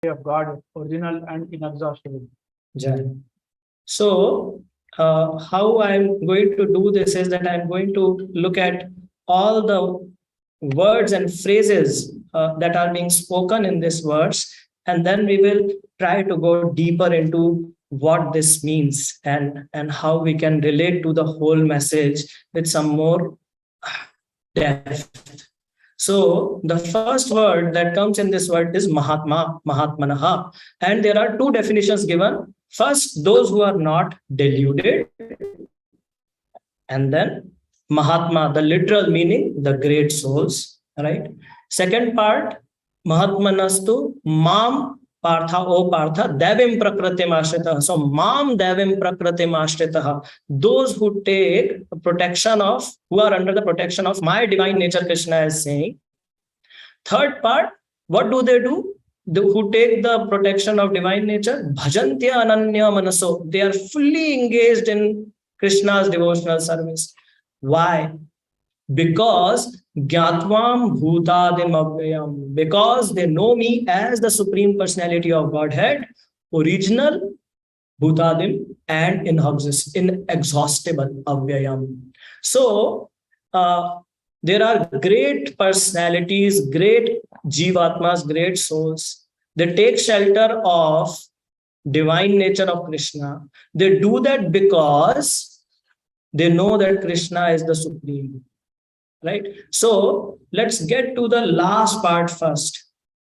of God, original and inexhaustible. Jai. So, how I'm going to do this is that I'm going to look at all the words and phrases that are being spoken in this verse, and then we will try to go deeper into what this means and how we can relate to the whole message with some more depth. So the first word that comes in this word is Mahatma, Mahatmanaha. And there are two definitions given. First, those who are not deluded. And then Mahatma, the literal meaning, the great souls. Right? Second part, Mahatmanastu, Mam Partha, O Partha, Devim Prakratim Ashritaha. So Mam Devim Prakratim Ashritaha. Those who take protection of, who are under the protection of my divine nature, Krishna is saying. Third part, what do? Who take the protection of divine nature? Bhajantya Ananya Manaso. They are fully engaged in Krishna's devotional service. Why? Because Gyatvam Bhutadim Avyayam. Because they know me as the Supreme Personality of Godhead, original, Bhutadim, and inexhaustible Avyayam. So, there are great personalities, great Jivatmas, great souls. They take shelter of divine nature of Krishna. They do that because they know that Krishna is the Supreme. Right? So let's get to the last part first.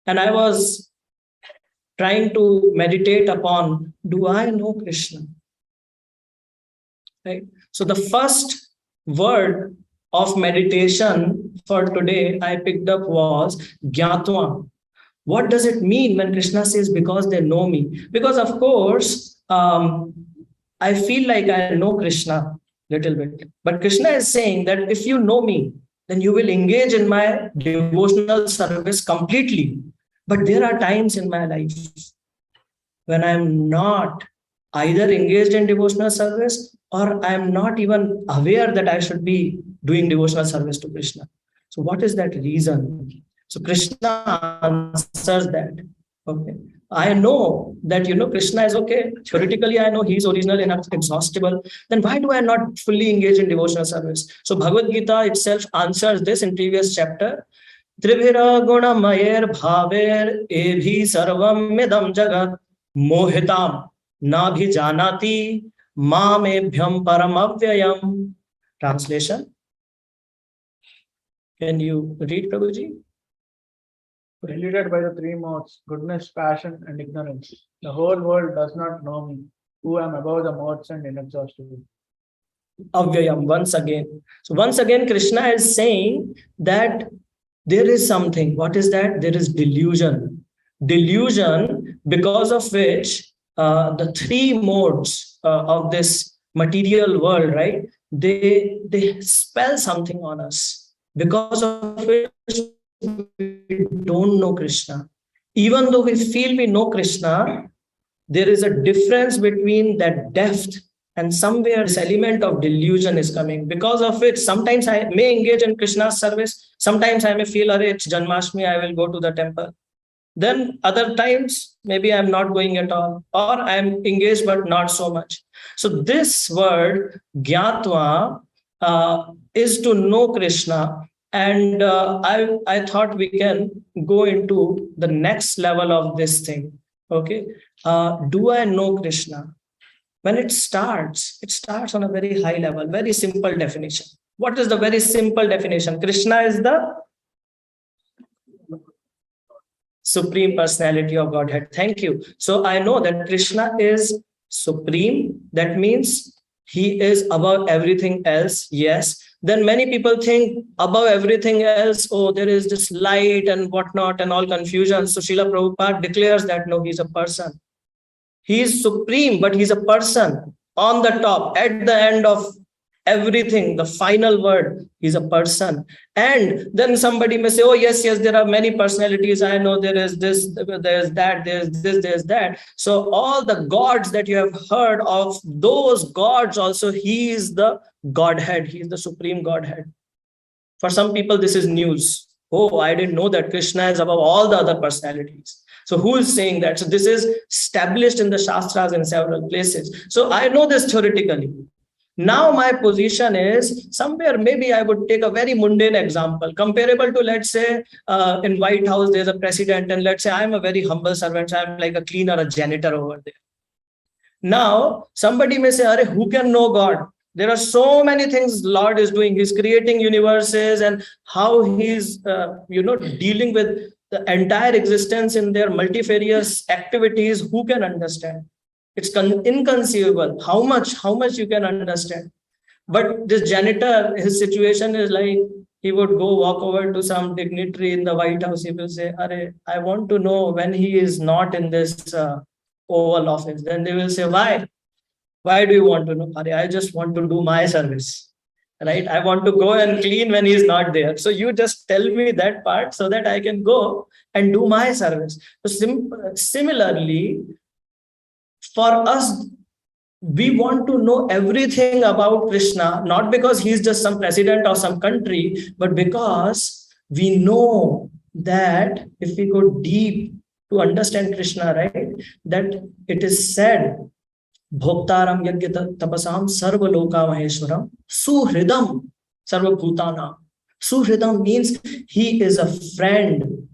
And I was trying to meditate upon, do I know Krishna? Right? So the first word of meditation for today I picked up was Gyatva. What does it mean when Krishna says, because they know me? Because of course, I feel like I know Krishna little bit. But Krishna is saying that if you know me, then you will engage in my devotional service completely. But there are times in my life when I'm not either engaged in devotional service or I'm not even aware that I should be doing devotional service to Krishna. So what is that reason? So Krishna answers that. Okay. I know that, Krishna is okay. Theoretically, I know he's original and inexhaustible. Then why do I not fully engage in devotional service? So Bhagavad Gita itself answers this in previous chapter. Trivira guna mayer bhaver ebhi sarvam midam jagat mohitam nabhi janati mamebhyam paramavyayam. Translation. Can you read, Prabhuji? Deluded by the three modes, goodness, passion, and ignorance. The whole world does not know me, who am above the modes and inexhaustible. Avyayam, once again. So once again, Krishna is saying that there is something. What is that? There is delusion. Delusion because of which the three modes of this material world, right? They spell something on us. Because of which we don't know Krishna. Even though we feel we know Krishna, there is a difference between that depth and somewhere this element of delusion is coming. Because of which sometimes I may engage in Krishna's service. Sometimes I may feel, it's Janmashtami, I will go to the temple. Then other times, maybe I'm not going at all. Or I'm engaged, but not so much. So this word, Gyatva, is to know Krishna. And I thought we can go into the next level of this thing. Okay. Do I know Krishna? When it starts on a very high level, very simple definition. What is the very simple definition? Krishna is the Supreme Personality of Godhead. Thank you. So I know that Krishna is supreme. That means he is above everything else. Yes. Then many people think above everything else, there is this light and whatnot and all confusion. So Srila Prabhupada declares that no, he's a person. He is supreme, but he's a person on the top, at the end of everything, the final word, he's a person. And then somebody may say, yes, there are many personalities. I know there is this, there's that, there's this, there's that. So all the gods that you have heard of, those gods also, he is the Godhead. He is the Supreme Godhead. For some people, this is news. I didn't know that Krishna is above all the other personalities. So who is saying that? So this is established in the Shastras in several places. So I know this theoretically. Now my position is somewhere, maybe I would take a very mundane example, comparable to, let's say, in White House, there's a president, and let's say I'm a very humble servant, so I'm like a cleaner, a janitor over there. Now, somebody may say, Are, who can know God? There are so many things Lord is doing. He's creating universes, and how he's, dealing with the entire existence in their multifarious activities. Who can understand? It's inconceivable how much you can understand. But this janitor, his situation is like, he would go walk over to some dignitary in the White House. He will say, Are, I want to know when he is not in this Oval Office. Then they will say, why? Why do you want to know? Are, I just want to do my service. Right? I want to go and clean when he's not there. So you just tell me that part so that I can go and do my service. So similarly, for us, we want to know everything about Krishna, not because he's just some president or some country, but because we know that if we go deep to understand Krishna, right, that it is said, Bhoktaram Yagya Tapasam Sarva Loka Maheshwaram Suhridam Sarva Bhutanam. Suhridam means he is a friend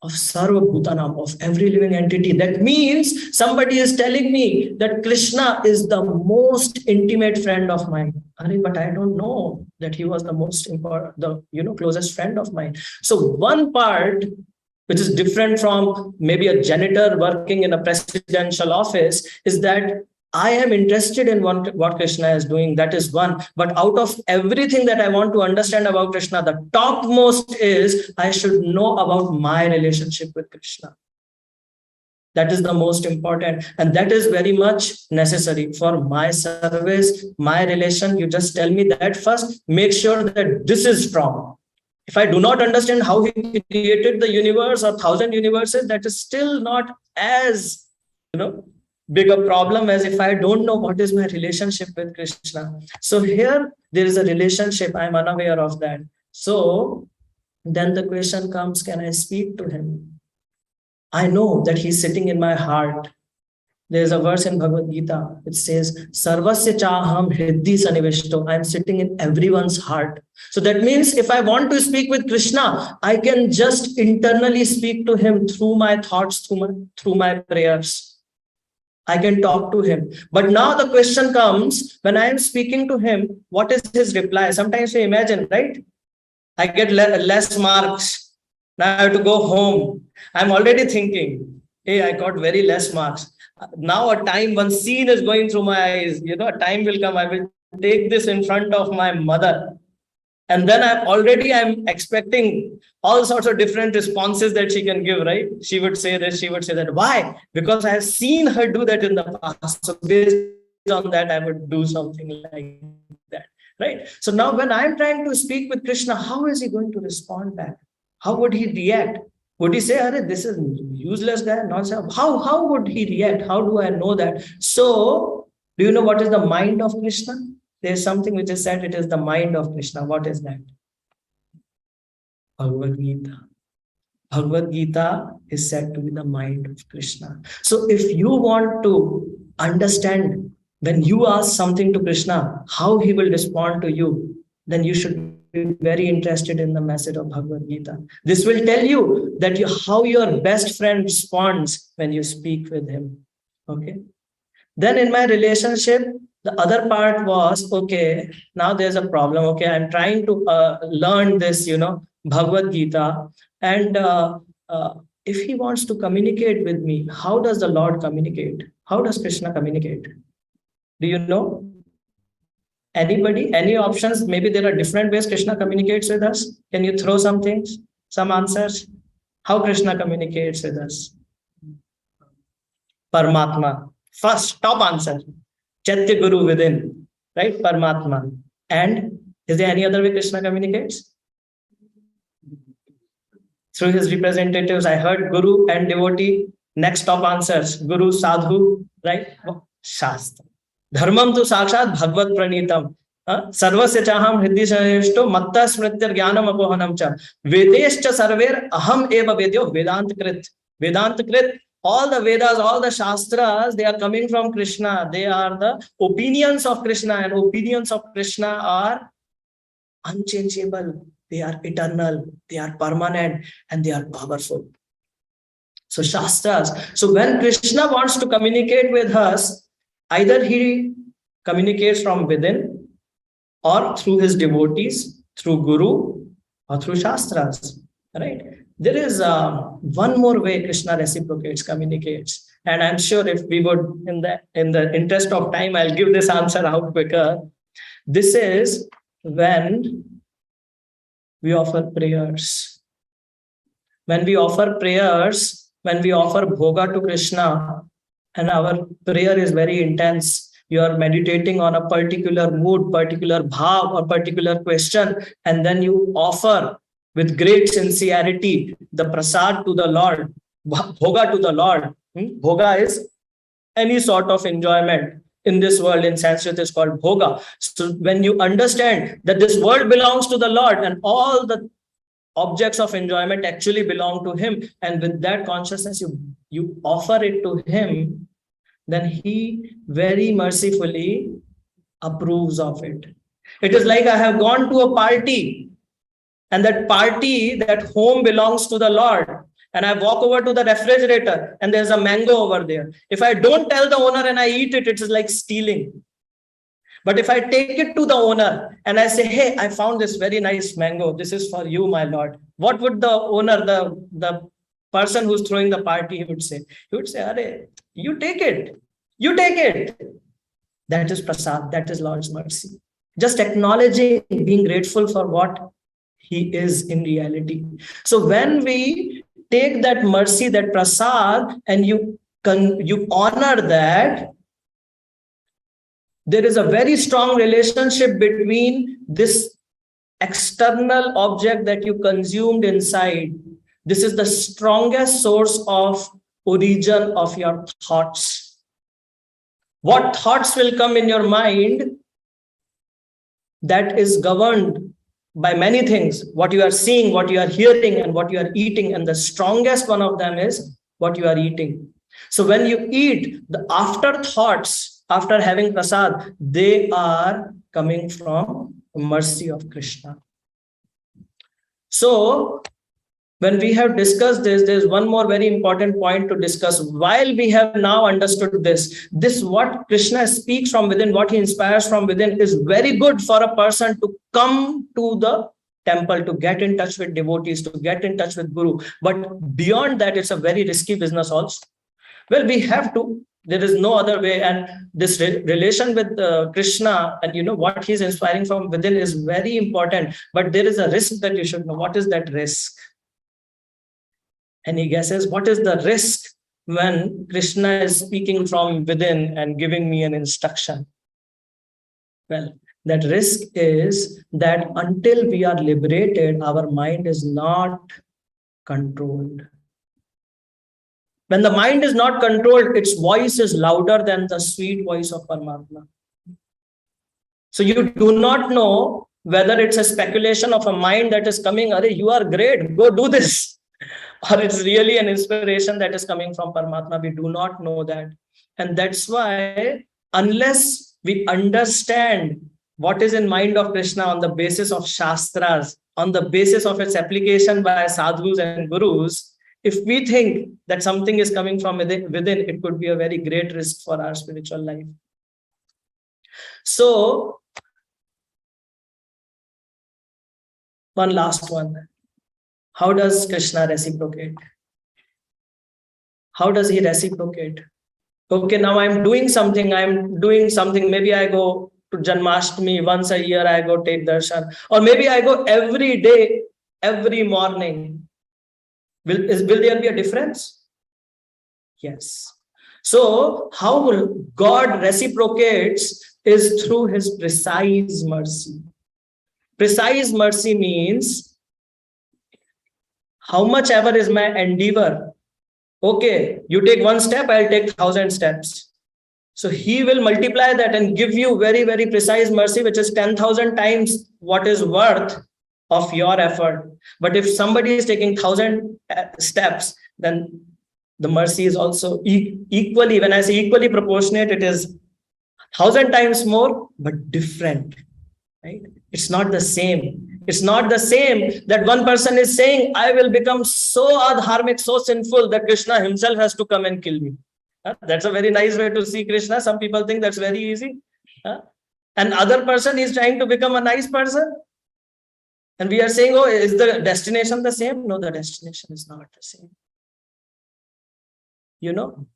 of Sarva Bhutanam, of every living entity. That means somebody is telling me that Krishna is the most intimate friend of mine. But I don't know that he was the most important, closest friend of mine. So one part, which is different from maybe a janitor working in a presidential office, is that I am interested in what Krishna is doing. That is one. But out of everything that I want to understand about Krishna, the topmost is I should know about my relationship with Krishna. That is the most important. And that is very much necessary for my service, my relation. You just tell me that first. Make sure that this is strong. If I do not understand how he created the universe or 1,000 universes, that is still not as, big a problem as if I don't know what is my relationship with Krishna. So here there is a relationship. I'm unaware of that. So then the question comes, can I speak to him? I know that he's sitting in my heart. There's a verse in Bhagavad Gita. It says, Sarvasya chaham hriddi sanivishto. I'm sitting in everyone's heart. So that means if I want to speak with Krishna, I can just internally speak to him through my thoughts, through my prayers. I can talk to him. But now the question comes, when I am speaking to him, what is his reply? Sometimes you imagine, right? I get less marks. Now I have to go home. I'm already thinking, hey, I got very less marks. Now a time, one scene is going through my eyes. A time will come. I will take this in front of my mother. And then I'm expecting all sorts of different responses that she can give, right? She would say this, she would say that. Why? Because I have seen her do that in the past. So based on that, I would do something like that, right? So now when I'm trying to speak with Krishna, how is he going to respond back? How would he react? Would he say, Arey, this is useless guy? Nonsense. How would he react? How do I know that? So do you know what is the mind of Krishna? There's something which is said, it is the mind of Krishna. What is that? Bhagavad Gita. Bhagavad Gita is said to be the mind of Krishna. So if you want to understand when you ask something to Krishna, how he will respond to you, then you should be very interested in the message of Bhagavad Gita. This will tell you that how your best friend responds when you speak with him. Okay. Then in my relationship, the other part was, okay, now there's a problem. Okay, I'm trying to learn this, Bhagavad Gita. And if he wants to communicate with me, how does the Lord communicate? How does Krishna communicate? Do you know? Anybody? Any options? Maybe there are different ways Krishna communicates with us. Can you throw some things, some answers? How Krishna communicates with us? Paramatma. First, top answer. Chaitya Guru within, right? Paramatma. And is there any other way Krishna communicates? Through his representatives. I heard Guru and devotee. Next top answers. Guru, Sadhu, right? Shastra. Dharmam tu sakshat bhagavad pranitam. Sarvasya chaham hriddi sanishto matta smrityar jnanam apohanam cha. Vedescha sarver aham eva vedyo vedant krit. Vedanta Krit, all the Vedas, all the Shastras, they are coming from Krishna. They are the opinions of Krishna, and opinions of Krishna are unchangeable. They are eternal. They are permanent, and they are powerful. So Shastras. So when Krishna wants to communicate with us, either he communicates from within, or through his devotees, through Guru, or through Shastras. Right? There is one more way Krishna reciprocates, communicates. And I'm sure if we would, in the interest of time, I'll give this answer out quicker. This is when we offer prayers. When we offer prayers, when we offer bhoga to Krishna, and our prayer is very intense, you are meditating on a particular mood, particular bhav, or particular question, and then you offer with great sincerity the prasad to the Lord, bhoga to the Lord. Bhoga is any sort of enjoyment in this world. In Sanskrit is called bhoga. So when you understand that this world belongs to the Lord and all the objects of enjoyment actually belong to him, and with that consciousness you offer it to him, then he very mercifully approves of it. It is like I have gone to a party, and that party, that home belongs to the Lord, and I walk over to the refrigerator and there's a mango over there. If I don't tell the owner and I eat it, it is like stealing. But if I take it to the owner and I say, hey, I found this very nice mango, this is for you, my Lord, what would the owner, the person who's throwing the party, he would say? He would say, Arey, you take it. You take it. That is prasad. That is Lord's mercy. Just acknowledging, being grateful for what he is in reality. So when we take that mercy, that prasad, and you honor that, there is a very strong relationship between this external object that you consumed inside. This is the strongest source of origin of your thoughts. What thoughts will come in your mind, that is governed by many things, what you are seeing, what you are hearing, and what you are eating. And the strongest one of them is what you are eating. So when you eat, the afterthoughts, after having prasad, they are coming from mercy of Krishna. So when we have discussed this, there's one more very important point to discuss. While we have now understood this what Krishna speaks from within, what he inspires from within, is very good for a person to come to the temple, to get in touch with devotees, to get in touch with Guru. But beyond that, it's a very risky business also. Well, we have to. There is no other way. And this relation with Krishna and what he's inspiring from within is very important. But there is a risk that you should know. What is that risk? Any guesses? What is the risk when Krishna is speaking from within and giving me an instruction? Well, that risk is that until we are liberated, our mind is not controlled. When the mind is not controlled, its voice is louder than the sweet voice of Paramatma. So you do not know whether it's a speculation of a mind that is coming, Arey, you are great, go do this. Or it's really an inspiration that is coming from Paramatma. We do not know that. And that's why, unless we understand what is in mind of Krishna on the basis of Shastras, on the basis of its application by sadhus and gurus, if we think that something is coming from within, it could be a very great risk for our spiritual life. So, one last one. How does Krishna reciprocate? How does he reciprocate? Okay, now I'm doing something. Maybe I go to Janmashtami once a year, I go take darshan. Or maybe I go every day, every morning. Will there be a difference? Yes. So how God reciprocates is through his precise mercy. Precise mercy means how much ever is my endeavor. Okay, you take one step, I'll take 1,000 steps. So he will multiply that and give you very, very precise mercy, which is 10,000 times what is worth of your effort. But if somebody is taking 1,000 steps, then the mercy is also equally, when I say equally proportionate, it is 1,000 times more, but different, right? It's not the same. It's not the same that one person is saying, I will become so adharmic, so sinful that Krishna himself has to come and kill me. That's a very nice way to see Krishna. Some people think that's very easy. And other person is trying to become a nice person. And we are saying, oh, is the destination the same? No, the destination is not the same. You know,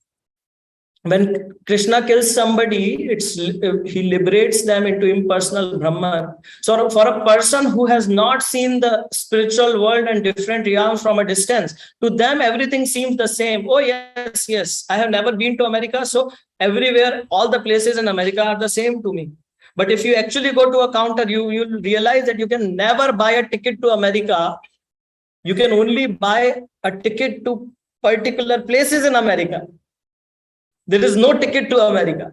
when Krishna kills somebody, he liberates them into impersonal Brahman. So for a person who has not seen the spiritual world and different realms from a distance, to them everything seems the same. Oh yes, yes, I have never been to America, so everywhere, all the places in America are the same to me. But if you actually go to a counter, you'll realize that you can never buy a ticket to America. You can only buy a ticket to particular places in America. There is no ticket to America.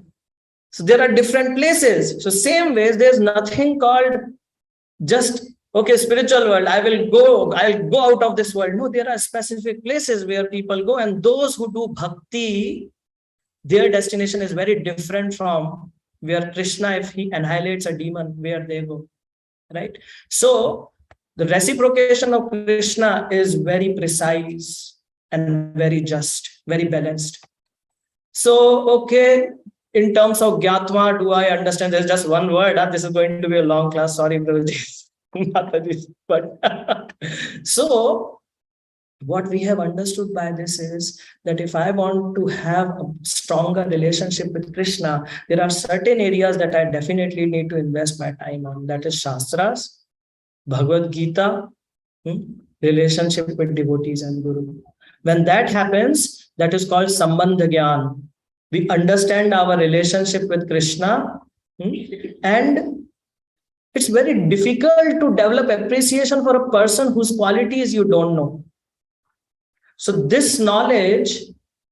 So there are different places. So same ways, there's nothing called just, okay, spiritual world, I'll go out of this world. No, there are specific places where people go, and those who do bhakti, their destination is very different from where Krishna, if he annihilates a demon, where they go, right? So the reciprocation of Krishna is very precise and very just, very balanced. So, okay, in terms of Gyatma, do I understand? There's just one word. This is going to be a long class. Sorry, Prabhuji. But so, what we have understood by this is that if I want to have a stronger relationship with Krishna, there are certain areas that I definitely need to invest my time on. That is Shastras, Bhagavad Gita, relationship with devotees and Guru. When that happens, that is called Sambandha Gyan. We understand our relationship with Krishna, and it's very difficult to develop appreciation for a person whose qualities you don't know. So this knowledge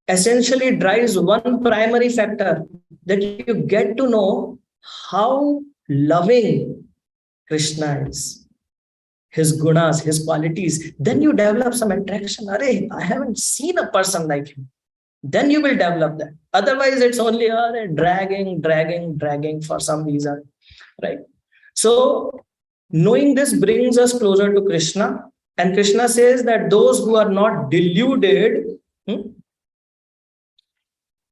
essentially drives one primary factor, that you get to know how loving Krishna is, his gunas, his qualities. Then you develop some attraction. Arey, I haven't seen a person like him. Then you will develop that. Otherwise, it's only dragging for some reason, right? So knowing this brings us closer to Krishna. And Krishna says that those who are not deluded,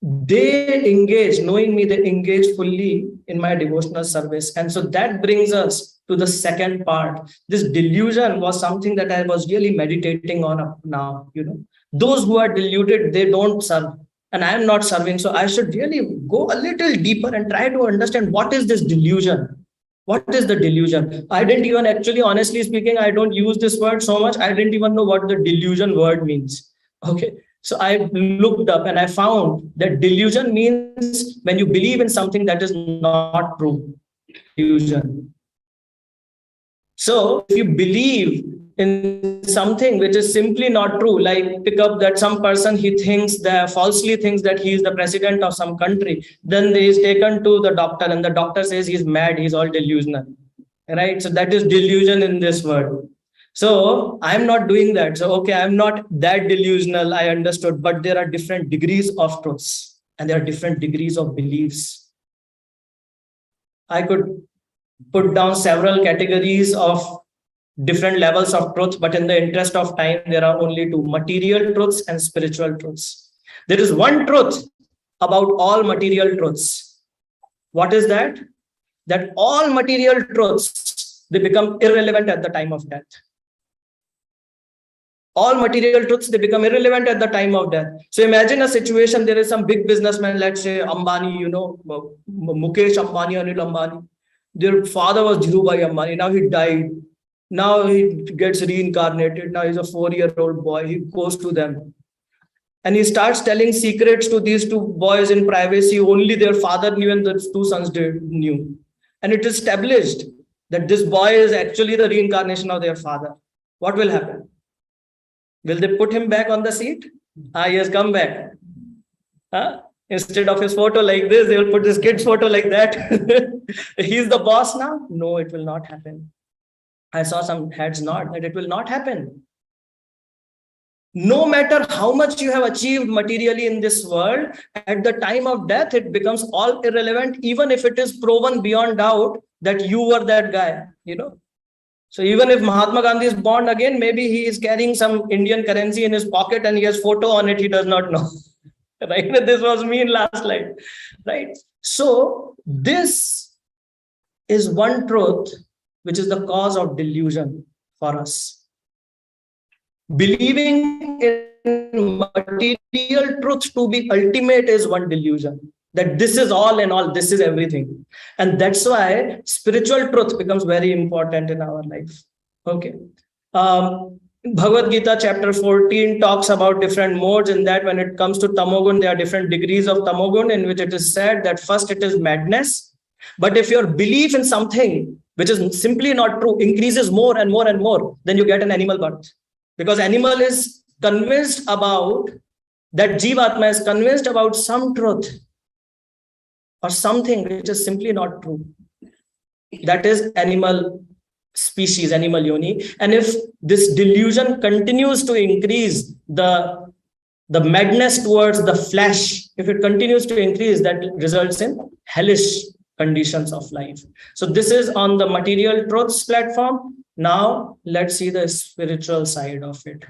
they engage, knowing me, they engage fully in my devotional service. And so that brings us to the second part. This delusion was something that I was really meditating on up now. Those who are deluded, they don't serve. And I am not serving. So I should really go a little deeper and try to understand what is this delusion. What is the delusion? I didn't even actually, honestly speaking, I don't use this word so much. I didn't even know what the delusion word means. Okay. So I looked up and I found that delusion means when you believe in something that is not true. Delusion. So if you believe in something which is simply not true, like pick up that some person, he falsely thinks that he is the president of some country, then he is taken to the doctor and the doctor says he's mad, he's all delusional, right? So that is delusion in this word. So I'm not doing that. So, okay, I'm not that delusional, I understood, but there are different degrees of truths and there are different degrees of beliefs. I could put down several categories of different levels of truth, but in the interest of time, there are only two: material truths and spiritual truths. There is one truth about all material truths. What is that? That all material truths, they become irrelevant at the time of death. All material truths, they become irrelevant at the time of death. So imagine a situation, there is some big businessman, let's say Ambani, Mukesh Ambani, Anil Ambani. Their father was Dhirubhai Ambani. Now he died. Now he gets reincarnated. Now he's a 4-year-old boy. He goes to them. And he starts telling secrets to these two boys in privacy. Only their father knew and the two sons knew. And it is established that this boy is actually the reincarnation of their father. What will happen? Will they put him back on the seat? He has come back. Instead of his photo like this, they will put this kid's photo like that. He's the boss now? No, it will not happen. I saw some heads nod that it will not happen. no matter how much you have achieved materially in this world, at the time of death, it becomes all irrelevant, even if it is proven beyond doubt that you were that guy, So even if Mahatma Gandhi is born again, maybe he is carrying some Indian currency in his pocket and he has photo on it, he does not know. Right? This was me in last life. Right? So this is one truth which is the cause of delusion for us. Believing in material truth to be ultimate is one delusion. That this is all and all, this is everything. And that's why spiritual truth becomes very important in our life. Okay. Bhagavad Gita chapter 14 talks about different modes. In that, when it comes to tamogun, there are different degrees of tamogun, in which it is said that first it is madness. But if your belief in something which is simply not true increases more and more and more, then you get an animal birth. Because animal is convinced about, that Jivatma is convinced about some truth or something which is simply not true. That is animal species, animal yoni. And if this delusion continues to increase, the madness towards the flesh, if it continues to increase, that results in hellish conditions of life. So this is on the material truths platform. Now let's see the spiritual side of it.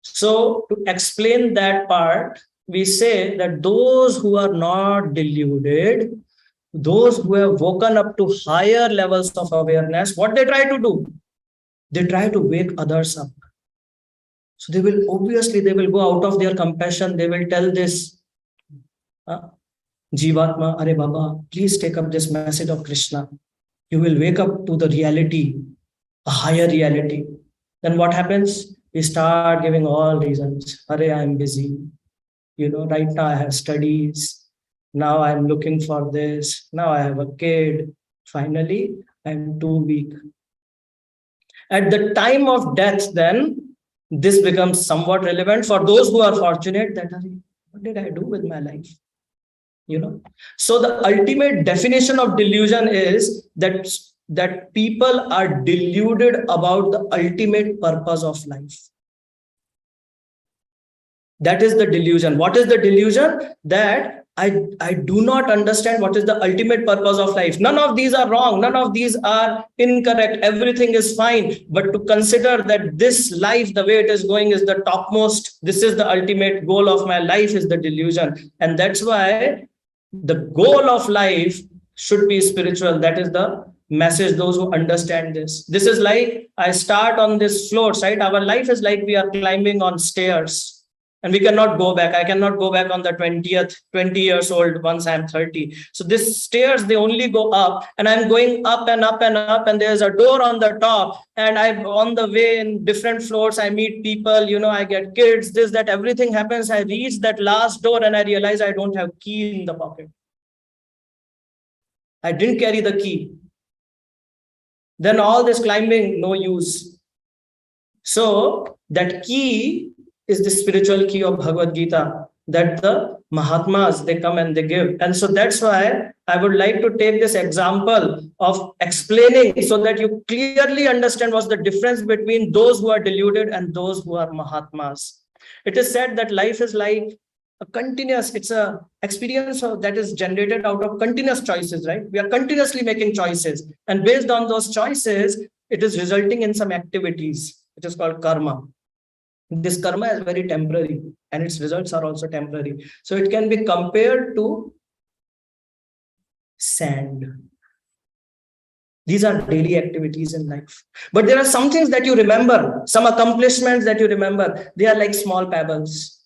So to explain that part, we say that those who are not deluded, those who have woken up to higher levels of awareness, what they try to do? They try to wake others up. So they will go out of their compassion. They will tell this, Jivatma, Are Baba, please take up this message of Krishna. You will wake up to the reality, a higher reality. Then what happens? We start giving all reasons. Are, I am busy. Right now I have studies. Now I'm looking for this. Now I have a kid. Finally, I'm too weak. At the time of death, then, this becomes somewhat relevant for those who are fortunate that, what did I do with my life? So the ultimate definition of delusion is that people are deluded about the ultimate purpose of life. That is the delusion. What is the delusion? That I do not understand what is the ultimate purpose of life. None of these are wrong. None of these are incorrect. Everything is fine. But to consider that this life, the way it is going, is the topmost, this is the ultimate goal of my life, is the delusion. And that's why the goal of life should be spiritual. That is the message, those who understand this. This is like I start on this floor, right? Our life is like we are climbing on stairs. And we cannot go back. I cannot go back on the 20 years old once I'm 30. So these stairs, they only go up, and I'm going up and up and up, and there's a door on the top, and I'm on the way in different floors. I meet people, I get kids, this, that, everything happens. I reach that last door and I realize I don't have key in the pocket. I didn't carry the key. Then all this climbing, no use. So that key is the spiritual key of Bhagavad Gita that the Mahatmas, they come and they give. And so that's why I would like to take this example of explaining so that you clearly understand what's the difference between those who are deluded and those who are Mahatmas. It is said that life is like a continuous, it's a experience that is generated out of continuous choices, right? We are continuously making choices. And based on those choices, it is resulting in some activities. It is called karma. This karma is very temporary and its results are also temporary. So it can be compared to sand. These are daily activities in life. But there are some things that you remember, some accomplishments that you remember. They are like small pebbles.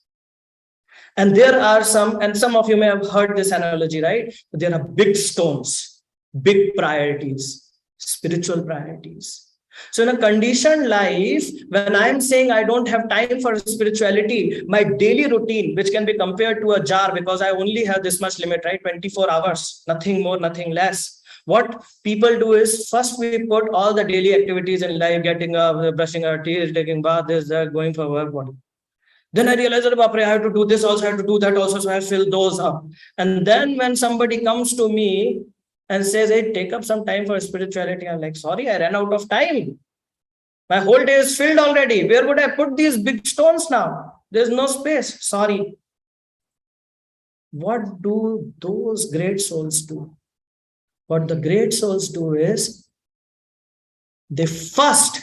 And there are some, and some of you may have heard this analogy, right? There are big stones, big priorities, spiritual priorities. So in a conditioned life, when I'm saying I don't have time for spirituality, my daily routine, which can be compared to a jar, because I only have this much limit, right? 24 hours, nothing more, nothing less. What people do is first we put all the daily activities in life, getting up, brushing our teeth, taking bath, this, that, going for work. Then I realized that I have to do this also, I have to do that also, so I fill those up. And then when somebody comes to me and says, hey, take up some time for spirituality, I'm like, sorry, I ran out of time. My whole day is filled already. Where would I put these big stones now? There's no space. Sorry. What do those great souls do? What the great souls do is, they first,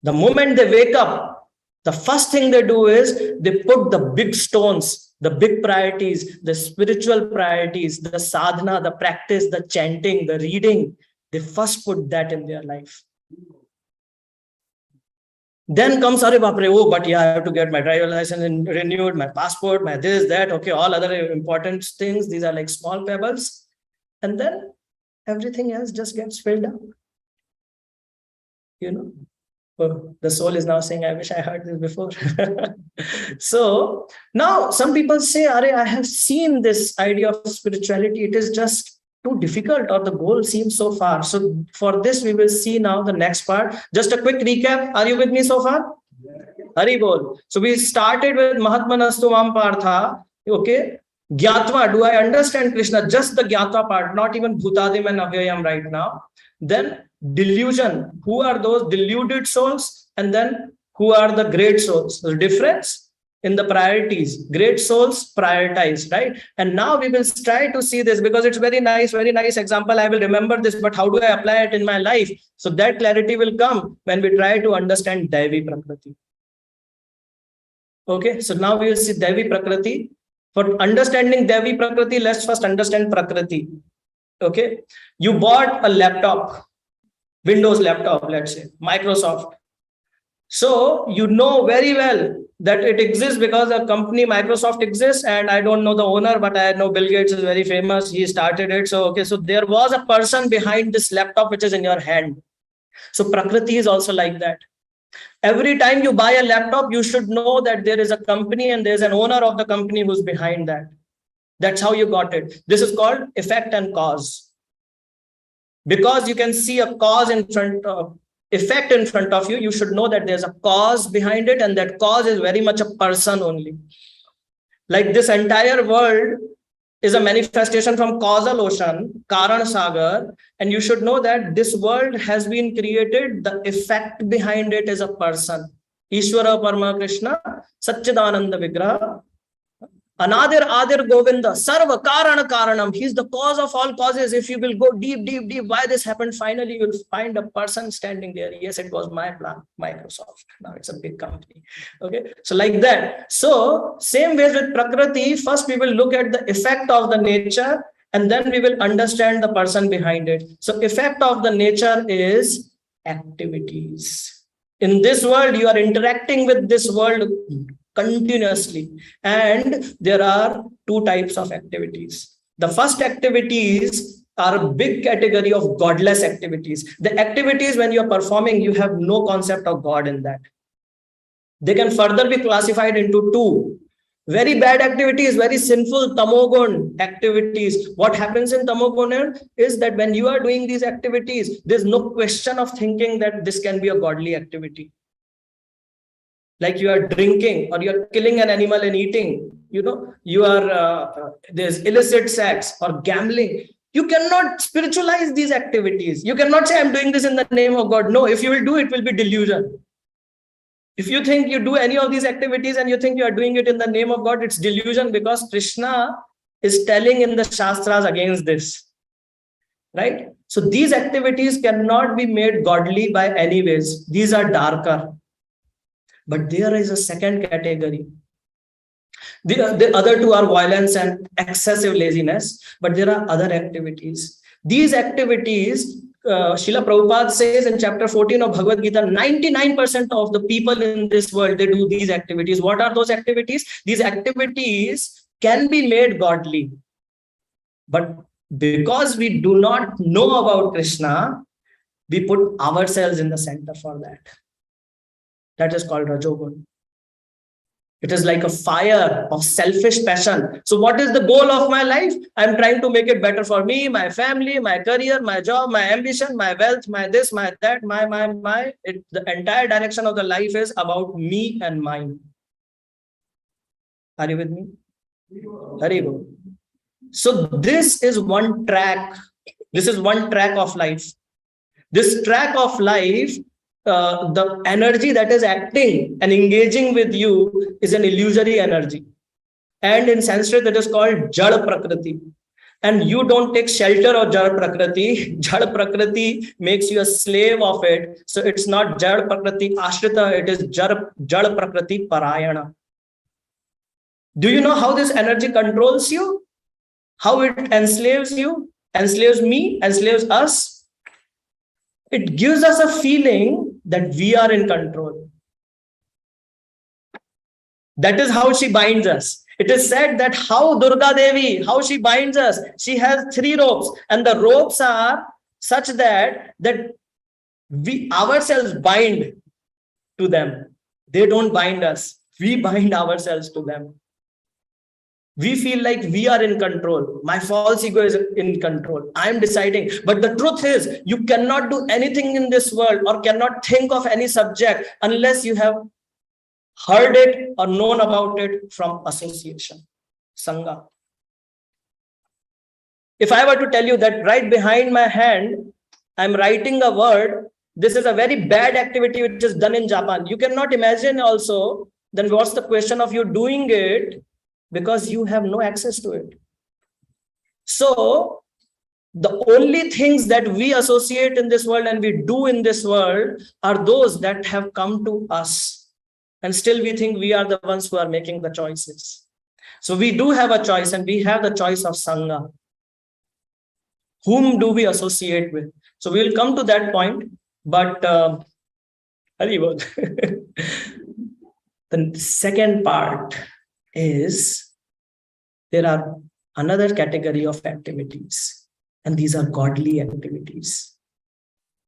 the moment they wake up, the first thing they do is they put the big stones, the big priorities, the spiritual priorities, the sadhana, the practice, the chanting, the reading. They first put that in their life. Then comes, Are Bapre, oh, but yeah, I have to get my driver license renewed, my passport, my this, that, okay, all other important things. These are like small pebbles. And then everything else just gets filled up. Oh, the soul is now saying, I wish I heard this before. So now some people say, Are, I have seen this idea of spirituality. It is just too difficult, or the goal seems so far. So for this, we will see now the next part. Just a quick recap. Are you with me so far? Hari bol. So we started with Mahatmanastu Mam Partha. Okay. Gyatva, do I understand Krishna? Just the Gyatva part, not even Bhutadim and Avyayam right now. Then delusion. Who are those deluded souls? And then who are the great souls? The difference in the priorities. Great souls prioritize, right? And now we will try to see this, because it's very nice example. I will remember this, but how do I apply it in my life? So that clarity will come when we try to understand Devi Prakriti. Okay, so now we will see Devi Prakriti. For understanding Devi Prakriti, let's first understand Prakriti. Okay, you bought a laptop, Windows laptop, let's say, Microsoft. So you know very well that it exists because the company Microsoft exists, and I don't know the owner, but I know Bill Gates is very famous. He started it. So, okay, so there was a person behind this laptop which is in your hand. So Prakriti is also like that. Every time you buy a laptop, you should know that there is a company and there's an owner of the company who's behind that. That's how you got it. This is called effect and cause. Because you can see a cause in front of effect in front of you, you should know that there's a cause behind it, and that cause is very much a person only. Like this entire world is a manifestation from causal ocean, Karan Sagar, and you should know that this world has been created, the effect behind it is a person. Ishvara Parama Krishna, Satchidananda Vigraha, Anadir Adir Govinda, Sarva Karana Karanam. He's the cause of all causes. If you will go deep, why this happened, finally you will find a person standing there. Yes, it was my plan, Microsoft. Now it's a big company. Okay, so like that. So same ways with Prakriti, first we will look at the effect of the nature, and then we will understand the person behind it. So effect of the nature is activities. In this world, you are interacting with this world continuously, and there are two types of activities. The first activities are a big category of godless activities. The activities when you're performing, you have no concept of God in that. They can further be classified into two. Very bad activities, very sinful tamogun activities. What happens in tamogun is that when you are doing these activities, there's no question of thinking that this can be a godly activity. Like you are drinking, or you are killing an animal and eating, you are there's illicit sex or gambling. You cannot spiritualize these activities. You cannot say, I'm doing this in the name of God. No, if you will do it, will be delusion. If you think you do any of these activities and you think you are doing it in the name of God, it's delusion, because Krishna is telling in the Shastras against this. Right? So these activities cannot be made godly by any ways. These are darker. But there is a second category. The other two are violence and excessive laziness, but there are other activities. These activities, Srila Prabhupada says in chapter 14 of Bhagavad Gita, 99% of the people in this world, they do these activities. What are those activities? These activities can be made godly. But because we do not know about Krishna, we put ourselves in the center for that. That is called Rajogun. It is like a fire of selfish passion. So what is the goal of my life? I'm trying to make it better for me, my family, my career, my job, my ambition, my wealth, my this, my that, my. The entire direction of the life is about me and mine. Are you with me? Very good. So this is one track. This is one track of life. This track of life the energy that is acting and engaging with you is an illusory energy. And in Sanskrit, it is called Jad Prakriti. And you don't take shelter of Jad Prakriti. Jad Prakriti makes you a slave of it. So it's not Jad Prakriti Ashrita, it is Jad Prakriti Parayana. Do you know how this energy controls you? How it enslaves you, enslaves me, enslaves us? It gives us a feeling that we are in control. That is how she binds us. It is said that how Durga Devi, how she binds us. She has 3 ropes, and the ropes are such that we ourselves bind to them. They don't bind us. We bind ourselves to them. We feel like we are in control. My false ego is in control. I am deciding. But the truth is, you cannot do anything in this world or cannot think of any subject unless you have heard it or known about it from association, Sangha. If I were to tell you that right behind my hand, I'm writing a word, this is a very bad activity which is done in Japan. You cannot imagine also, then what's the question of you doing it? Because you have no access to it. So the only things that we associate in this world and we do in this world are those that have come to us. And still we think we are the ones who are making the choices. So we do have a choice, and we have the choice of Sangha. Whom do we associate with? So we will come to that point, but Haribol. The second part is there are another category of activities, and these are godly activities.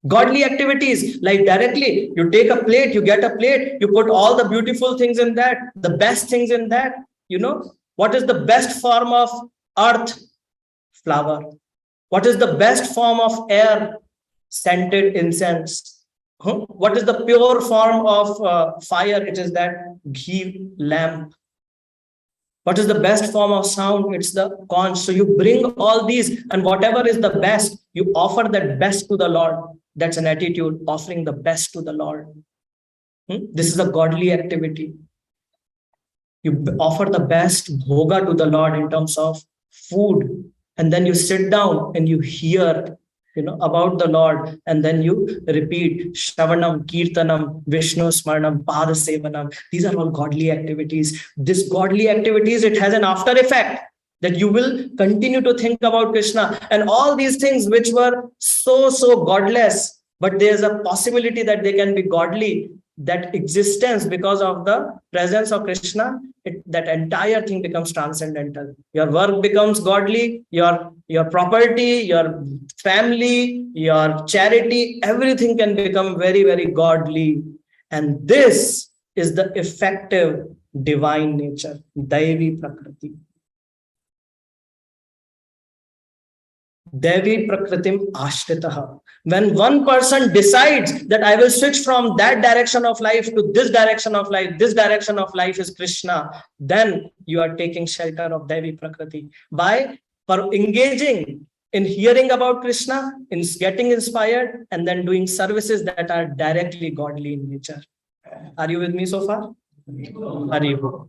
Godly activities, like directly, you take a plate, you get a plate, you put all the beautiful things in that, the best things in that. You know, what is the best form of earth? Flower. What is the best form of air? Scented incense. What is the pure form of fire? It is that ghee lamp. What is the best form of sound? It's the conch. So you bring all these, and whatever is the best, you offer that best to the Lord. That's an attitude, offering the best to the Lord. This is a godly activity. You offer the best bhoga to the Lord in terms of food, and then you sit down and you hear, about the Lord, and then you repeat Shravanam, Kirtanam, Vishnu Smaranam, Pada Sevanam. These are all godly activities. This godly activities, it has an after effect that you will continue to think about Krishna, and all these things which were so godless, but there's a possibility that they can be godly. That existence, because of the presence of Krishna, that entire thing becomes transcendental. Your work becomes godly, your property, your family, your charity, everything can become very, very godly. And this is the effective divine nature, Daivi Prakriti. Devi Prakritim Ashritaha. When one person decides that I will switch from that direction of life to this direction of life, this direction of life is Krishna, then you are taking shelter of Devi Prakriti by engaging in hearing about Krishna, in getting inspired, and then doing services that are directly godly in nature. Are you with me so far? Haribol.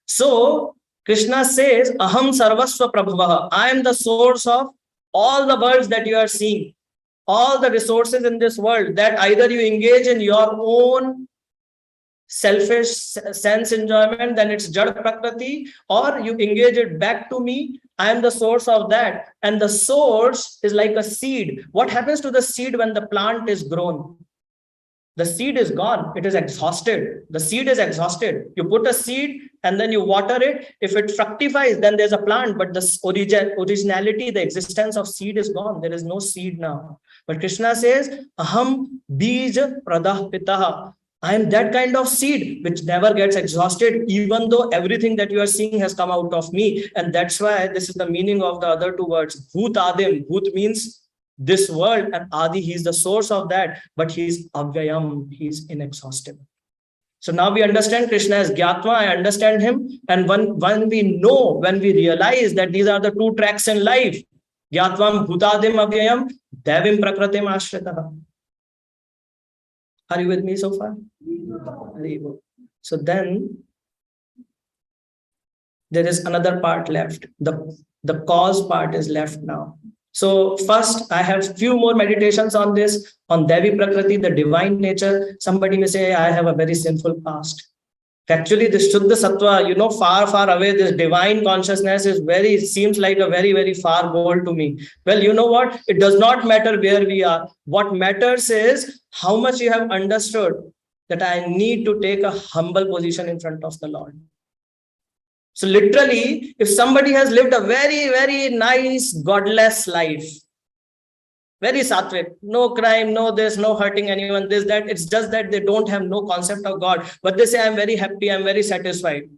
So Krishna says, Aham Sarvasva Prabhavaha. I am the source of all the worlds that you are seeing, all the resources in this world that either you engage in your own selfish sense enjoyment, then it's Jad Prakriti, or you engage it back to me. I am the source of that. And the source is like a seed. What happens to the seed when the plant is grown? The seed is gone. It is exhausted. The seed is exhausted. You put a seed and then you water it. If it fructifies, then there's a plant. But the originality, the existence of seed is gone. There is no seed now. But Krishna says, Aham Bija Pradah Pitaha. I am that kind of seed which never gets exhausted, even though everything that you are seeing has come out of me. And that's why this is the meaning of the other two words. Bhut Adim. Bhut means this world, and Adi, he is the source of that, but he is Avyayam, he is inexhaustible. So now we understand Krishna as Gyatva, I understand him, and when we know, when we realize that these are the two tracks in life, Gyatvam Bhutadim Avyayam, Devim Prakratim Ashritaha. Are you with me so far? So then there is another part left. The cause part is left now. So first, I have few more meditations on this, on Devi Prakriti, the divine nature. Somebody may say, I have a very sinful past. Actually, this Shuddha Sattva, far, far away, this divine consciousness seems like a very, very far goal to me. Well, you know what? It does not matter where we are. What matters is how much you have understood that I need to take a humble position in front of the Lord. So literally, if somebody has lived a very, very nice, godless life, very sattvic, no crime, no this, no hurting anyone, this, that, it's just that they don't have no concept of God, but they say, I'm very happy, I'm very satisfied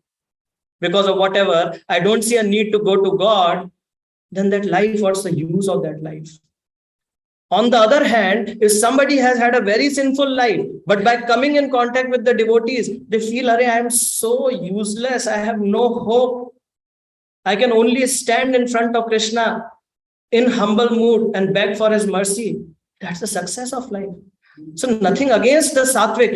because of whatever, I don't see a need to go to God, then that life, what's the use of that life? On the other hand, if somebody has had a very sinful life, but by coming in contact with the devotees, they feel, I am so useless, I have no hope. I can only stand in front of Krishna in humble mood and beg for his mercy. That's the success of life. So nothing against the sattvic,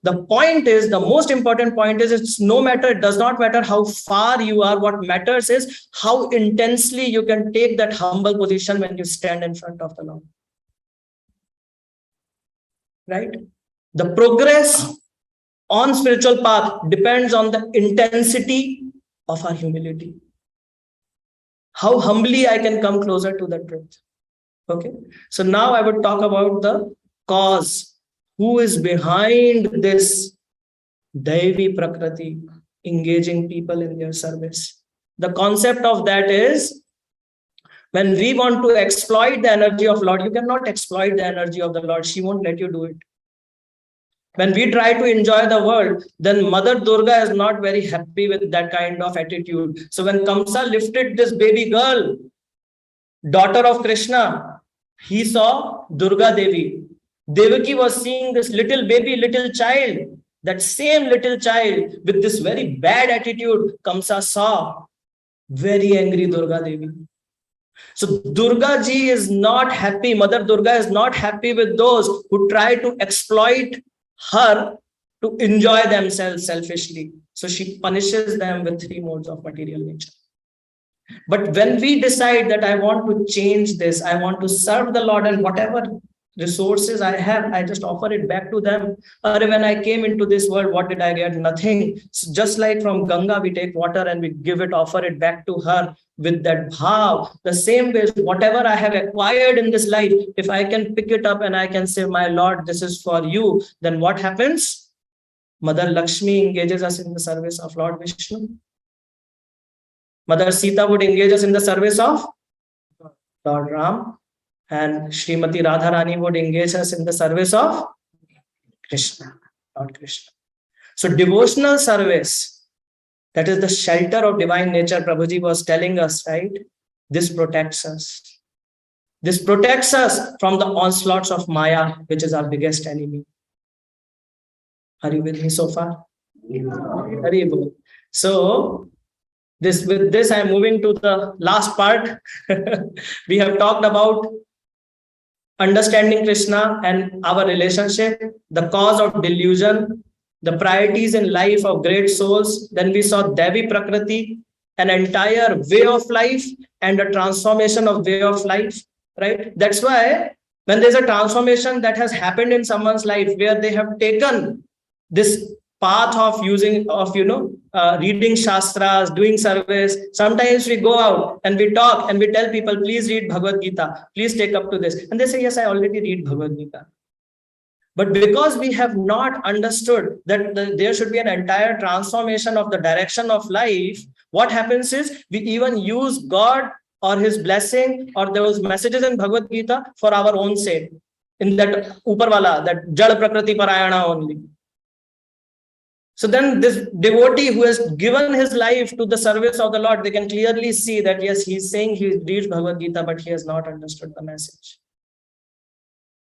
the point is, the most important point is, it does not matter how far you are. What matters is how intensely you can take that humble position when you stand in front of the Lord. Right? The progress on spiritual path depends on the intensity of our humility. How humbly I can come closer to the truth. Okay. So now I would talk about the cause. Who is behind this Devi Prakriti, engaging people in their service? The concept of that is, when we want to exploit the energy of Lord, you cannot exploit the energy of the Lord. She won't let you do it. When we try to enjoy the world, then Mother Durga is not very happy with that kind of attitude. So when Kamsa lifted this baby girl, daughter of Krishna, he saw Durga Devi. Devaki was seeing this little baby, little child. That same little child with this very bad attitude, Kamsa saw very angry Durga Devi. So Durga ji is not happy. Mother Durga is not happy with those who try to exploit her to enjoy themselves selfishly. So she punishes them with 3 modes of material nature. But when we decide that I want to change this, I want to serve the Lord, and whatever resources I have, I just offer it back to them. Or when I came into this world, what did I get? Nothing. So just like from Ganga, we take water and we give it, offer it back to her with that bhav. The same way, whatever I have acquired in this life, if I can pick it up and I can say, my Lord, this is for you, then what happens? Mother Lakshmi engages us in the service of Lord Vishnu. Mother Sita would engage us in the service of Lord Ram. And Srimati Radharani would engage us in the service of Krishna, Lord Krishna. So devotional service, that is the shelter of divine nature, Prabhuji was telling us, right? This protects us. This protects us from the onslaughts of Maya, which is our biggest enemy. Are you with me so far? Very good. So with this, I'm moving to the last part. We have talked about understanding Krishna and our relationship, the cause of delusion, the priorities in life of great souls. Then we saw Devi Prakriti, an entire way of life and a transformation of way of life, right? That's why when there's a transformation that has happened in someone's life where they have taken this path of reading Shastras, doing service. Sometimes we go out and we talk and we tell people, please read Bhagavad Gita, please take up to this. And they say, yes, I already read Bhagavad Gita. But because we have not understood that there should be an entire transformation of the direction of life, what happens is we even use God or his blessing or those messages in Bhagavad Gita for our own sake. In that Uparwala, that Jad Prakriti Parayana only. So then this devotee who has given his life to the service of the Lord, they can clearly see that, yes, he's saying he reads Bhagavad Gita, but he has not understood the message.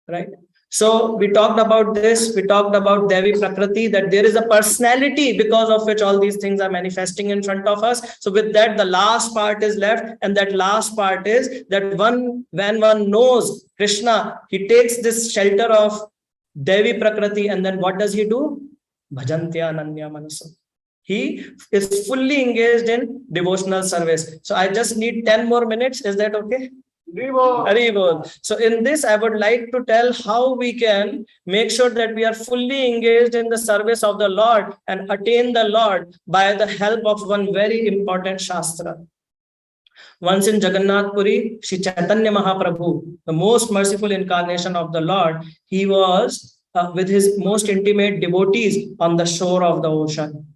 Right? So we talked about this. We talked about Devi Prakriti, that there is a personality because of which all these things are manifesting in front of us. So with that, the last part is left. And that last part is that when one knows Krishna, he takes this shelter of Devi Prakriti, and then what does he do? Bhajantya Ananya Manasa. He is fully engaged in devotional service. So I just need 10 more minutes. Is that okay? Haribol. So in this, I would like to tell how we can make sure that we are fully engaged in the service of the Lord and attain the Lord by the help of one very important Shastra. Once in Jagannath Puri, Shri Chaitanya Mahaprabhu, the most merciful incarnation of the Lord, he was with his most intimate devotees on the shore of the ocean.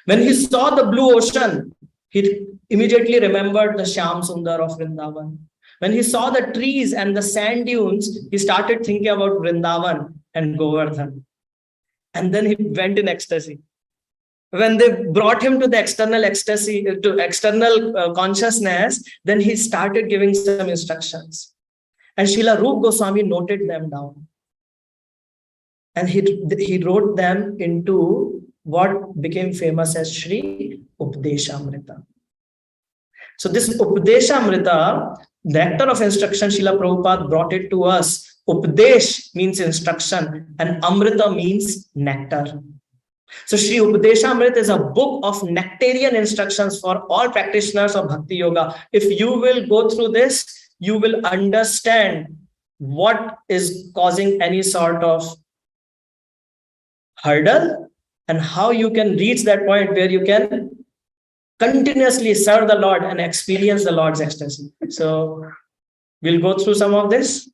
When he saw the blue ocean, he immediately remembered the Shyam Sundar of Vrindavan. When he saw the trees and the sand dunes, he started thinking about Vrindavan and Govardhan. And then he went in ecstasy. When they brought him to the external ecstasy, to external consciousness, then he started giving some instructions. And Srila Rup Goswami noted them down. And he wrote them into what became famous as Shri Upadeshamrita. So this Upadeshamrita, nectar of instruction, Srila Prabhupada brought it to us. Upadesh means instruction and Amrita means nectar. So Shri Upadeshamrita is a book of nectarian instructions for all practitioners of Bhakti Yoga. If you will go through this, you will understand what is causing any sort of hurdle and how you can reach that point where you can continuously serve the Lord and experience the Lord's ecstasy. So we'll go through some of this.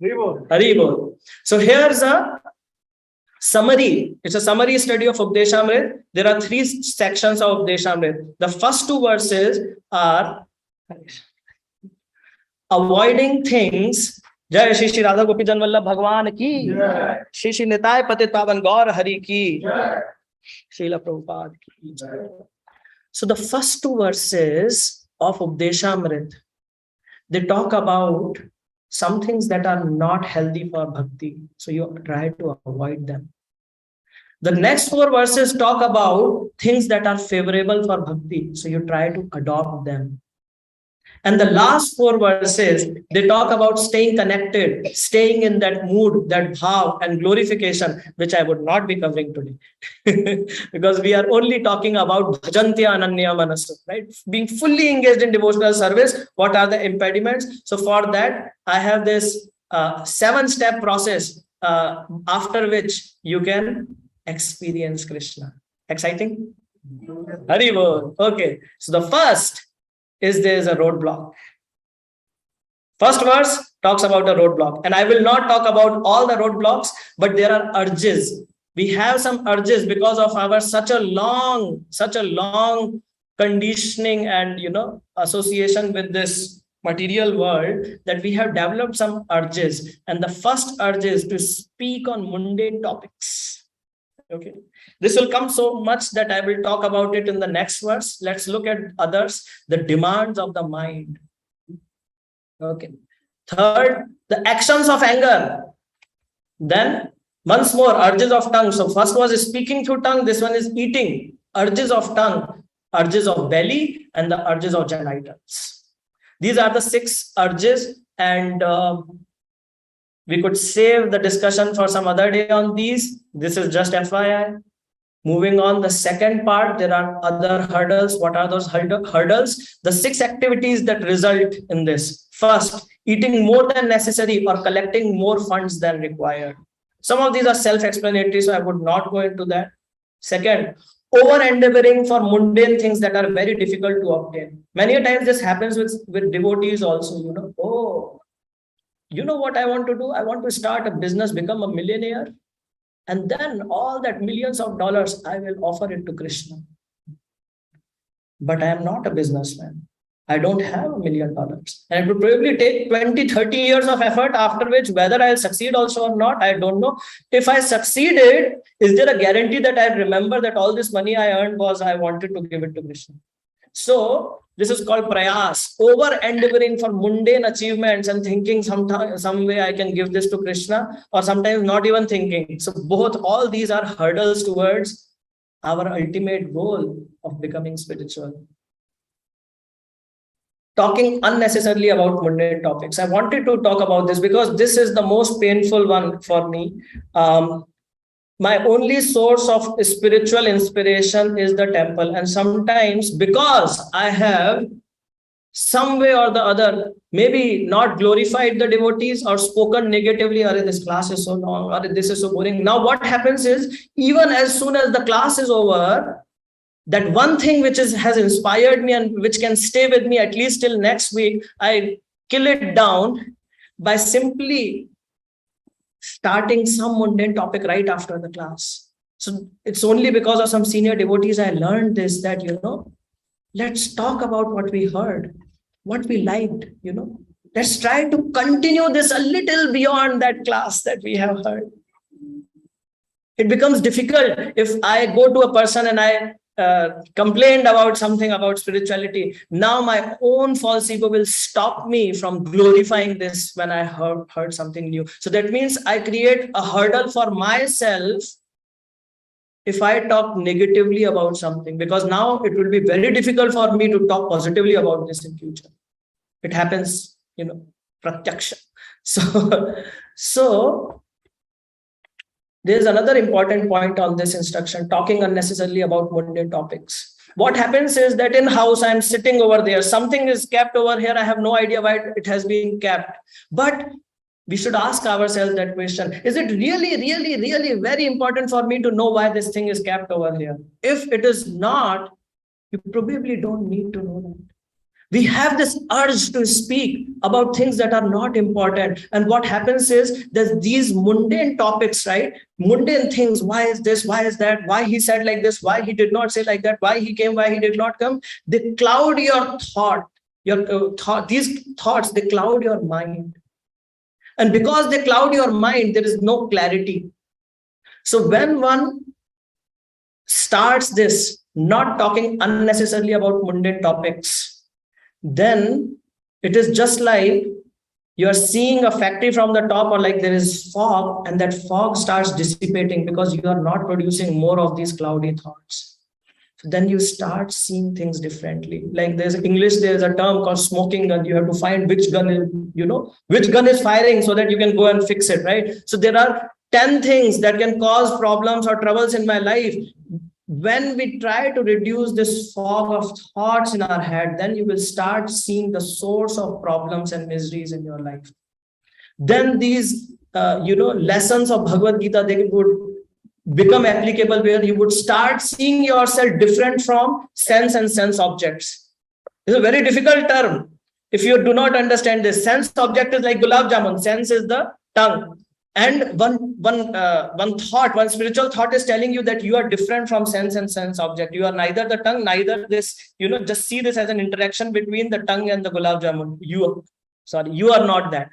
Haribol. So here's a summary. It's a summary study of Upadeshamrita. There are 3 sections of Upadeshamrita. The first 2 verses are avoiding things. Jai Shri Shri Radha Gopi Janvallabh Bhagwan ki. Shri Shri Nitai Patit Pavan Gaur Hari ki. Srila Prabhupada ki. So the first 2 verses of Upadeshamrita, they talk about some things that are not healthy for bhakti. So you try to avoid them. The next 4 verses talk about things that are favorable for bhakti. So you try to adopt them. And the last 4 verses, they talk about staying connected, staying in that mood, that bhav and glorification, which I would not be covering today. Because we are only talking about bhajantya ananya manasa, right? Being fully engaged in devotional service. What are the impediments? So for that, I have this 7-step process after which you can experience Krishna. Exciting? Haribol. Okay. So the first is there is a roadblock. First verse talks about a roadblock. And I will not talk about all the roadblocks, but there are urges. We have some urges because of our such a long conditioning and association with this material world that we have developed some urges. And the first urge is to speak on mundane topics. Okay. This will come so much that I will talk about it in the next verse. Let's look at others, the demands of the mind. Okay. Third, the actions of anger. Then once more, urges of tongue. So first was speaking through tongue. This one is eating. Urges of tongue, urges of belly, and the urges of genitals. These are the 6 urges, and we could save the discussion for some other day on these. This is just FYI. Moving on, the second part, there are other hurdles. What are those hurdles? The 6 activities that result in this. First, eating more than necessary or collecting more funds than required. Some of these are self-explanatory, so I would not go into that. Second, over-endeavoring for mundane things that are very difficult to obtain. Many times this happens with devotees also, Oh, you know what I want to do? I want to start a business, become a millionaire. And then all that millions of dollars, I will offer it to Krishna. But I am not a businessman. I don't have $1 million. And it would probably take 20, 30 years of effort, after which whether I'll succeed also or not, I don't know. If I succeeded, is there a guarantee that I remember that all this money I earned was I wanted to give it to Krishna? So this is called prayas, over-endeavoring for mundane achievements and thinking some way I can give this to Krishna, or sometimes not even thinking. So all these are hurdles towards our ultimate goal of becoming spiritual. talking unnecessarily about mundane topics. I wanted to talk about this because this is the most painful one for me. My only source of spiritual inspiration is the temple. And sometimes, because I have some way or the other, maybe not glorified the devotees or spoken negatively, or this class is so long, or this is so boring. Now, what happens is, even as soon as the class is over, that one thing which has inspired me and which can stay with me at least till next week, I kill it down by simply starting some mundane topic right after the class. So it's only because of some senior devotees I learned this, that, let's talk about what we heard, what we liked, Let's try to continue this a little beyond that class that we have heard. It becomes difficult if I go to a person and I complained about something about spirituality. Now my own false ego will stop me from glorifying this when I heard something new. So that means I create a hurdle for myself if I talk negatively about something, because now it will be very difficult for me to talk positively about this in future. It happens, pratyaksha. So there's another important point on this instruction, talking unnecessarily about mundane topics. What happens is that in house, I'm sitting over there, something is kept over here. I have no idea why it has been kept. But we should ask ourselves that question. Is it really, really, really very important for me to know why this thing is kept over here? If it is not, you probably don't need to know that. We have this urge to speak about things that are not important. And what happens is there's these mundane topics, right? Mundane things. Why is this? Why is that? Why he said like this? Why he did not say like that? Why he came? Why he did not come? They cloud your thought. These thoughts, they cloud your mind. And because they cloud your mind, there is no clarity. So when one starts this, not talking unnecessarily about mundane topics, then it is just like you are seeing a factory from the top, or like there is fog, and that fog starts dissipating because you are not producing more of these cloudy thoughts. So then you start seeing things differently. Like there's a term called smoking gun. You have to find which gun is, which gun is firing so that you can go and fix it, right? So there are 10 things that can cause problems or troubles in my life. When we try to reduce this fog of thoughts in our head, then you will start seeing the source of problems and miseries in your life. Then these, lessons of Bhagavad Gita, they would become applicable, where you would start seeing yourself different from sense and sense objects. It's a very difficult term. If you do not understand this, sense object is like gulab jamun. Sense is the tongue. And one spiritual thought is telling you that you are different from sense and sense object. You are neither the tongue, neither this, just see this as an interaction between the tongue and the gulab jamun. You are not that.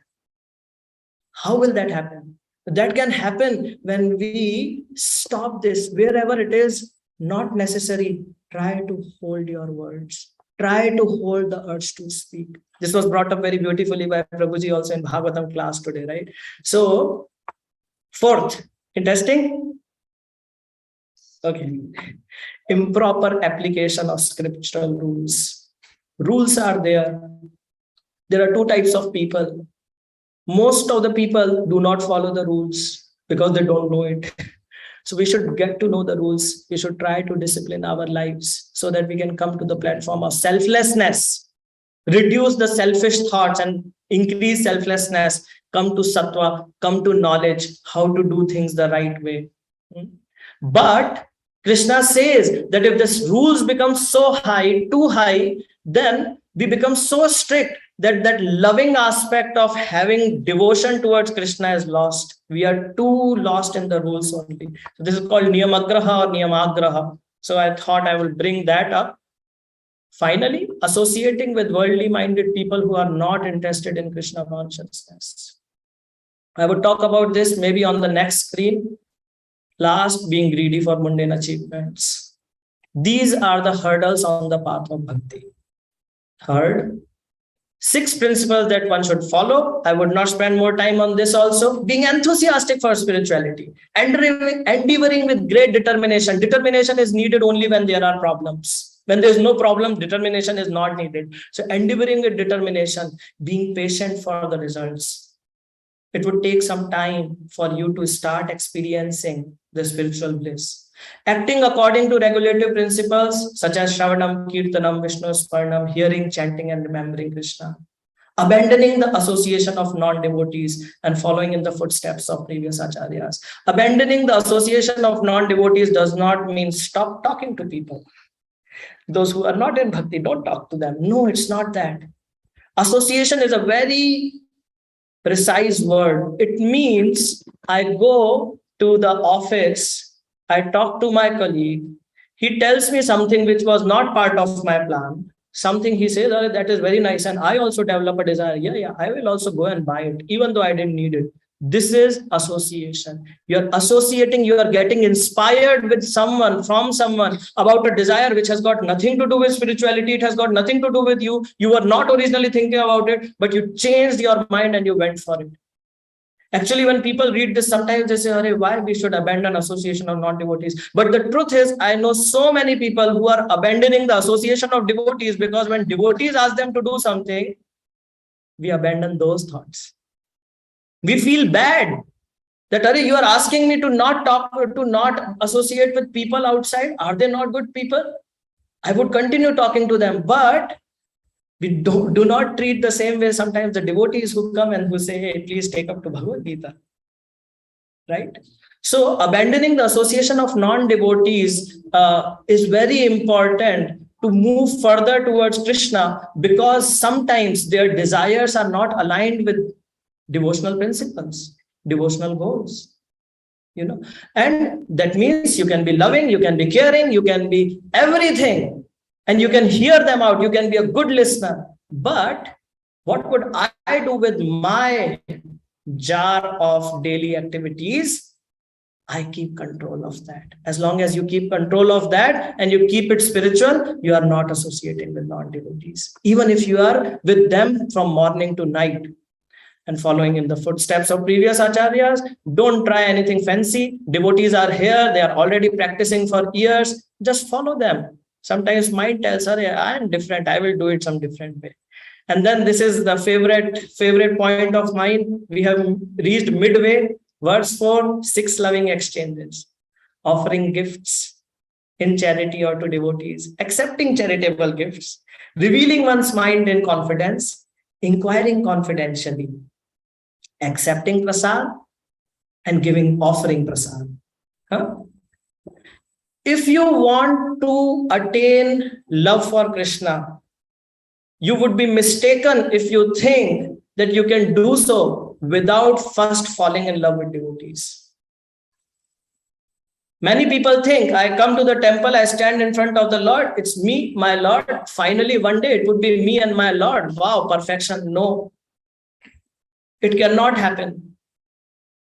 How will that happen? That can happen when we stop this. Wherever it is not necessary, try to hold your words. Try to hold the urge to speak. This was brought up very beautifully by Prabhuji also in Bhagavatam class today, right? So, fourth, interesting? Okay. Improper application of scriptural rules. Rules are there. There are two types of people. Most of the people do not follow the rules because they don't know it. So we should get to know the rules. We should try to discipline our lives so that we can come to the platform of selflessness, reduce the selfish thoughts and increase selflessness, come to sattva, come to knowledge, how to do things the right way. But Krishna says that if these rules become so high, too high, then we become so strict that loving aspect of having devotion towards Krishna is lost. We are too lost in the rules only. So this is called niyamagraha or niyamagraha. So I thought I will bring that up. Finally, associating with worldly minded people who are not interested in Krishna consciousness. I would talk about this maybe on the next screen. Last, being greedy for mundane achievements. These are the hurdles on the path of bhakti. Third, 6 principles that one should follow. I would not spend more time on this also. Being enthusiastic for spirituality. Endeavoring with great determination. Determination is needed only when there are problems. When there's no problem, determination is not needed. So endeavoring with determination, being patient for the results. It would take some time for you to start experiencing the spiritual bliss. Acting according to regulative principles such as Shravanam, Kirtanam, Vishnu Sparnam, hearing, chanting, and remembering Krishna. Abandoning the association of non-devotees and following in the footsteps of previous acharyas. Abandoning the association of non-devotees does not mean stop talking to people. Those who are not in bhakti, don't talk to them. No, it's not that. Association is a very precise word. It means I go to the office, I talk to my colleague, he tells me something which was not part of my plan. Something he says, oh, that is very nice, and I also develop a desire. Yeah, I will also go and buy it, even though I didn't need it. This is association. You're associating, you are getting inspired with someone, from someone, about a desire which has got nothing to do with spirituality. It has got nothing to do with you. You were not originally thinking about it, but you changed your mind and you went for it. Actually, when people read this, sometimes they say, "Arey, why we should abandon association of non-devotees?" But the truth is, I know so many people who are abandoning the association of devotees because when devotees ask them to do something, we abandon those thoughts. We feel bad that, "Arey, you are asking me to not talk, to not associate with people outside. Are they not good people? I would continue talking to them." But we do not treat the same way sometimes the devotees who come and who say, "Hey, please take up to Bhagavad Gita." Right? So abandoning the association of non-devotees is very important to move further towards Krishna, because sometimes their desires are not aligned with devotional principles, devotional goals. And that means you can be loving, you can be caring, you can be everything. And you can hear them out, you can be a good listener. But what would I do with my jar of daily activities? I keep control of that. As long as you keep control of that and you keep it spiritual, you are not associating with non-devotees. Even if you are with them from morning to night and following in the footsteps of previous acharyas, don't try anything fancy. Devotees are here, they are already practicing for years. Just follow them. Sometimes mind tells her, I am different, I will do it some different way. And then this is the favorite point of mine. We have reached midway. Verse 4, 6 loving exchanges. Offering gifts in charity or to devotees. Accepting charitable gifts. Revealing one's mind in confidence. Inquiring confidentially. Accepting prasad and offering prasad. If you want to attain love for Krishna, you would be mistaken if you think that you can do so without first falling in love with devotees. Many people think, I come to the temple, I stand in front of the Lord, it's me, my Lord. Finally, one day it would be me and my Lord. Wow, perfection. No, it cannot happen.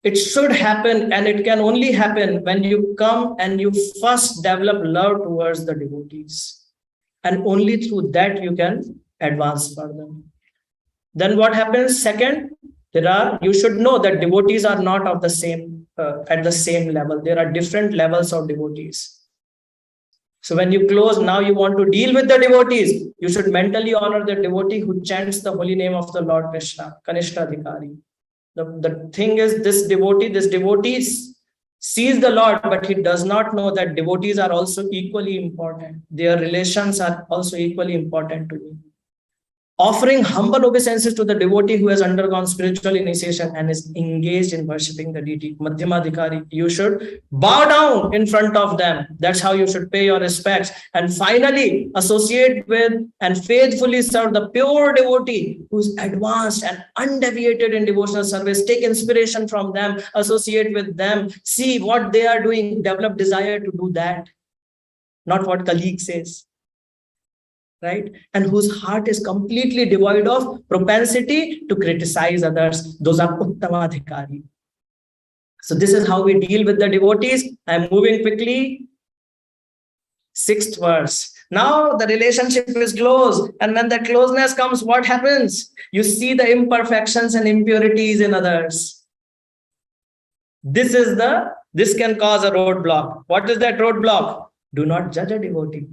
It should happen, and it can only happen when you come and you first develop love towards the devotees. And only through that you can advance further. Then what happens? Second, you should know that devotees are not of the same at the same level. There are different levels of devotees. So when you close, now you want to deal with the devotees, you should mentally honor the devotee who chants the holy name of the Lord Krishna, Kanishtadhikari. The thing is, this devotee sees the Lord, but he does not know that devotees are also equally important. Their relations are also equally important to me. Offering humble obeisances to the devotee who has undergone spiritual initiation and is engaged in worshipping the deity, Madhyamadhikari, you should bow down in front of them. That's how you should pay your respects. And finally, associate with and faithfully serve the pure devotee who's advanced and undeviated in devotional service. Take inspiration from them, associate with them, see what they are doing, develop desire to do that, not what colleague says. Right? And whose heart is completely devoid of propensity to criticize others. Those are Uttamadhikari. So this is how we deal with the devotees. I'm moving quickly. 6th verse. Now the relationship is close. And when the closeness comes, what happens? You see the imperfections and impurities in others. This can cause a roadblock. What is that roadblock? Do not judge a devotee.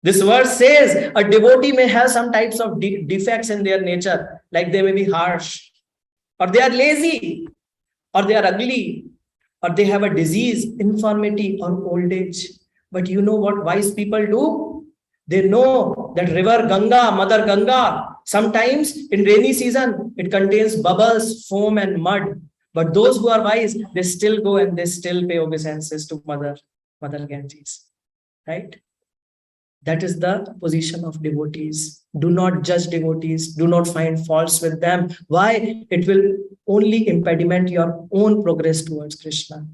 This verse says a devotee may have some types of defects in their nature, like they may be harsh, or they are lazy, or they are ugly, or they have a disease, infirmity, or old age. But you know what wise people do? They know that river Ganga, Mother Ganga, sometimes in rainy season, it contains bubbles, foam, and mud. But those who are wise, they still go and they still pay obeisances to Mother Ganges, right? That is the position of devotees. Do not judge devotees. Do not find faults with them. Why? It will only impediment your own progress towards Krishna.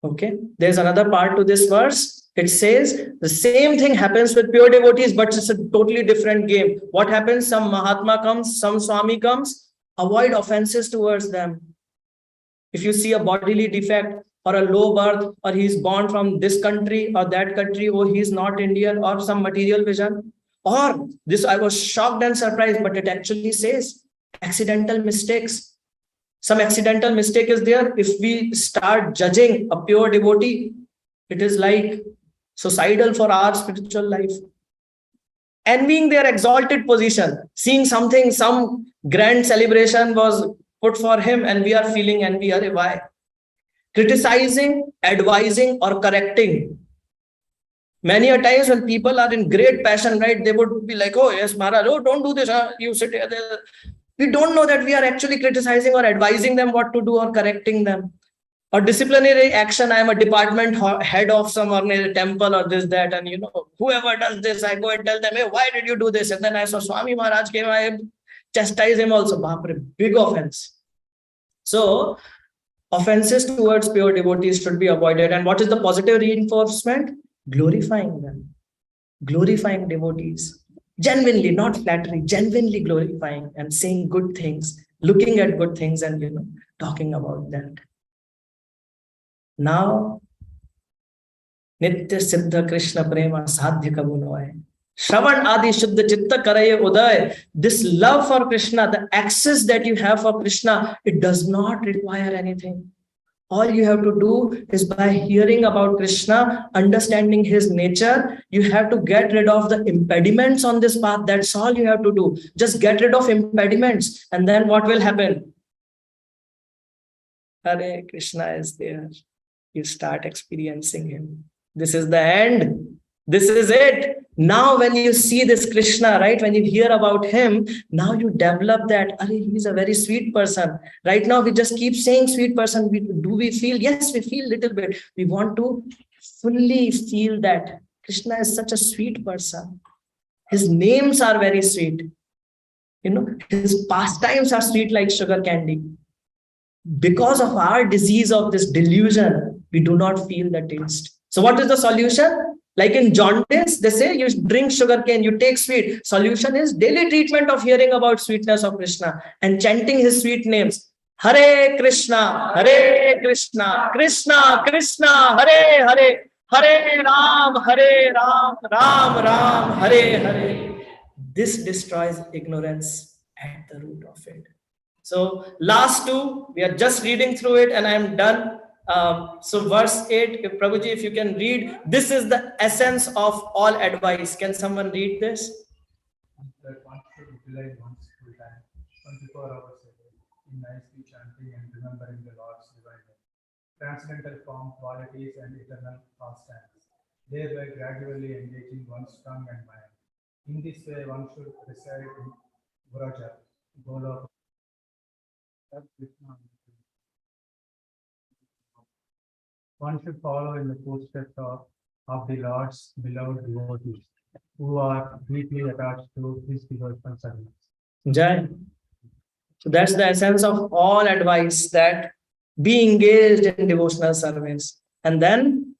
Okay. There's another part to this verse. It says the same thing happens with pure devotees, but it's a totally different game. What happens? Some Mahatma comes, some Swami comes. Avoid offenses towards them. If you see a bodily defect, or a low birth, or he's born from this country or that country, or he's not Indian, or some material vision, or this, I was shocked and surprised, but it actually says accidental mistakes. Some accidental mistake is there. If we start judging a pure devotee, it is like suicidal for our spiritual life. Envying their exalted position, seeing something, some grand celebration was put for him, and we are feeling envy. Why? Criticizing, advising, or correcting. Many a times when people are in great passion, right, they would be like, oh, yes, Maharaj, oh, don't do this. You sit here. We don't know that we are actually criticizing or advising them what to do or correcting them. Or disciplinary action, I am a department head of some temple or this, that, and whoever does this, I go and tell them, hey, why did you do this? And then I saw Swami Maharaj came, I chastise him also. Big offense. So, offenses towards pure devotees should be avoided. And what is the positive reinforcement? Glorifying them. Glorifying devotees. Genuinely, not flattery, genuinely glorifying and saying good things, looking at good things and, talking about that. Now, Nitya Siddha Krishna Prema Sadhya Kabunoy. Shravan Adi Shuddha Chitta Karaye Uday. This love for Krishna, the access that you have for Krishna, it does not require anything. All you have to do is by hearing about Krishna, understanding his nature, you have to get rid of the impediments on this path. That's all you have to do. Just get rid of impediments. And then what will happen? Hare Krishna is there. You start experiencing him. This is the end. This is it. Now, when you see this Krishna, right, when you hear about him, now you develop that, he's a very sweet person. Right now, we just keep saying sweet person. Do we feel? Yes, we feel a little bit. We want to fully feel that Krishna is such a sweet person. His names are very sweet. His pastimes are sweet like sugar candy. Because of our disease of this delusion, we do not feel the taste. So what is the solution? Like in jaundice, they say you drink sugarcane, you take sweet. Solution is daily treatment of hearing about sweetness of Krishna and chanting his sweet names. Hare Krishna, Krishna Krishna, Hare Hare, Hare Ram, Ram Ram, Hare Hare. This destroys ignorance at the root of it. So last two, we are just reading through it and I am done. So verse 8, if Prabhuji, if you can read, this is the essence of all advice. Can someone read this? That one should utilize one's full time, 24 hours a day, in nicely chanting and remembering the Lord's divine name, transcendental form, qualities, and eternal constants, thereby gradually engaging one's tongue and mind. In this way, one should reside in Vraja, Goloka. One should follow in the footsteps of the Lord's beloved devotees, who are deeply attached to his devotional service. Jai. So that's the essence of all advice, that be engaged in devotional service. And then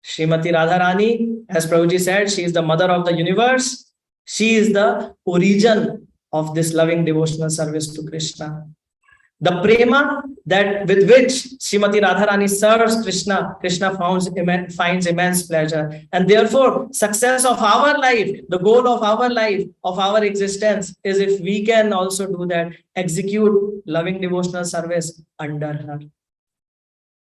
Srimati Radharani, as Prabhuji said, she is the mother of the universe. She is the origin of this loving devotional service to Krishna. The prema that with which Srimati Radharani serves Krishna, Krishna finds immense pleasure. And therefore, success of our life, the goal of our life, of our existence, is if we can also do that, execute loving devotional service under her.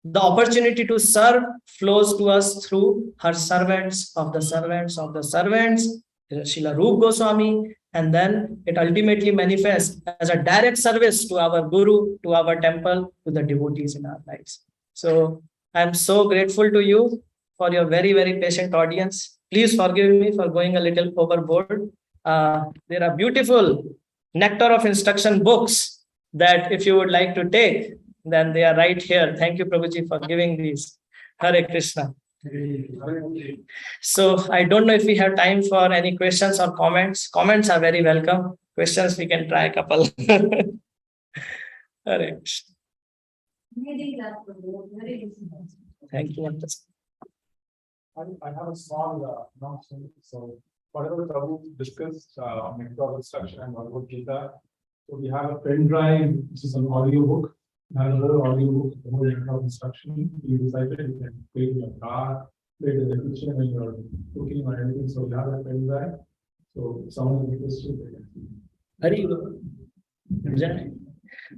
The opportunity to serve flows to us through her servants of the servants of the servants, Srila Rup Goswami, and then it ultimately manifests as a direct service to our Guru, to our temple, to the devotees in our lives. So I'm so grateful to you for your very, very patient audience. Please forgive me for going a little overboard. There are beautiful nectar of instruction books that if you would like to take, then they are right here. Thank you, Prabhuji, for giving these. Hare Krishna. So I don't know if we have time for any questions or comments. Comments are very welcome. Questions, we can try a couple. Hare Krishna. Thank you. I have a small announcement. So whatever Prabhu discussed, nectar instruction and Bhagavad Gita. So we have a pen drive, which is an audio book. We have another audio book, the whole nectar of instruction. You recite it, you can play it in your car, play it in the kitchen when you're cooking or anything. So we have a pen drive. So if someone is interested, they can.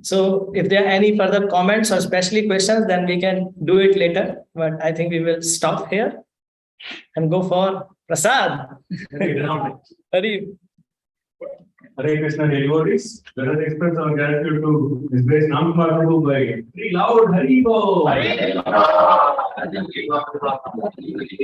So if there are any further comments or especially questions, then we can do it later. But I think we will stop here and go for Prasad. Hari. Hare Krishna devotees, let us express our gratitude to His Grace Nam Prabhu by very loud Hari Bo.